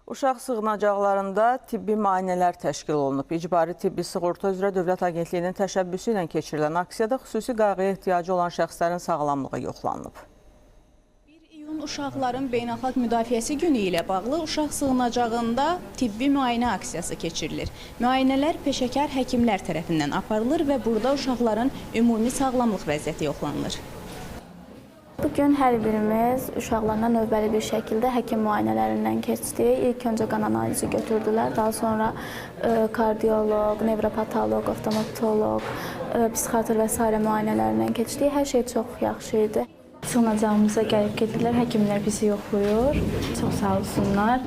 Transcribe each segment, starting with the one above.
Uşaq sığınacaqlarında tibbi müayinələr təşkil olunub. İcbari tibbi sığorta üzrə Dövlət Agentliyinin təşəbbüsü ilə keçirilən aksiyada xüsusi qayğıya ehtiyacı olan şəxslərin sağlamlığı yoxlanılıb. 1 iyun Uşaqların Beynəlxalq Müdafiəsi Günü ilə bağlı uşaq sığınacağında tibbi müayinə aksiyası keçirilir. Müayinələr peşəkar həkimlər tərəfindən aparılır və burada uşaqların ümumi sağlamlıq vəziyyəti yoxlanılır. Bugün hər birimiz uşaqlarla növbəli bir şəkildə həkim müayinələrindən keçdik. İlk öncə qan analizi götürdülər, daha sonra kardioloq, nevropatoloq, oftalmoloq, psixiatr və s. müayinələrindən keçdik. Hər şey çox yaxşı idi. Sığınacağımıza gəlib gedirlər, həkimlər bizi yoxlayır. Çox sağ olsunlar.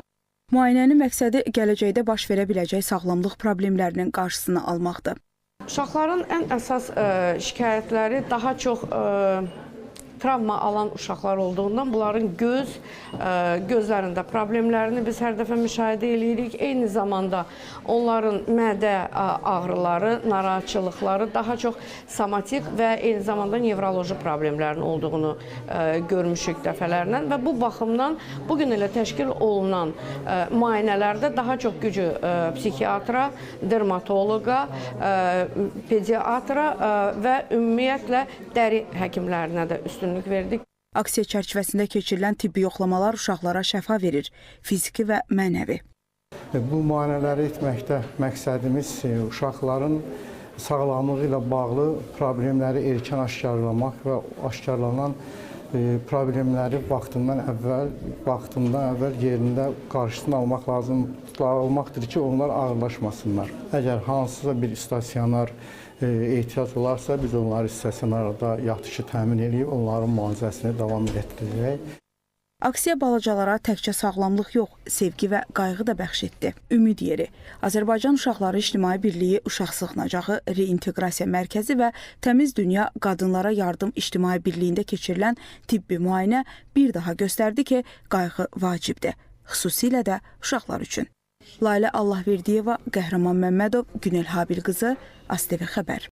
Müayinənin məqsədi gələcəkdə baş verə biləcək sağlamlıq problemlərinin qarşısını almaqdır. Uşaqların ən əsas şikayətləri daha çox travma alan uşaqlar olduğundan bunların gözlərində problemlərini biz hər dəfə müşahidə edirik. Eyni zamanda onların mədə ağrıları, narahatçılıqları daha çox somatik və eyni zamanda nevroloji problemlərin olduğunu görmüşük dəfələrlə və bu baxımdan bugün elə təşkil olunan müayinələrdə daha çox gücü psixiatra, dermatoloqa, pediatra və ümumiyyətlə dəri həkimlərinə də üstünlük verdik. Aksiya çərçivəsində keçirilən tibbi yoxlamalar uşaqlara şəfa verir, fiziki və mənəvi. Bu müayinələri etməkdə məqsədimiz uşaqların sağlamlığı ilə bağlı problemləri erkən aşkarlamaq və aşkarlanan problemləri vaxtından əvvəl yerində qarşısını almaq olmaqdır ki, onlar ağırlaşmasınlar. Əgər hansısa bir stasionar ehtiyac olarsa, biz onları stasionarda yatışı təmin edib, onların müalicəsini davam etdirəcək. Aksiya balacalara təkcə sağlamlıq yox, sevgi və qayğı da bəxş etdi. Ümid Yeri, Azərbaycan Uşaqları İctimai Birliyi Uşaq Sığınacağı Reinteqrasiya Mərkəzi və Təmiz Dünya Qadınlara Yardım İctimai Birliyində keçirilən tibbi müayinə bir daha göstərdi ki, qayğı vacibdir, xüsusilə də uşaqlar üçün. Layla Allahverdiyeva, Qəhrəman Məmmədov, Günel Habil qızı, ASTV Xəbər.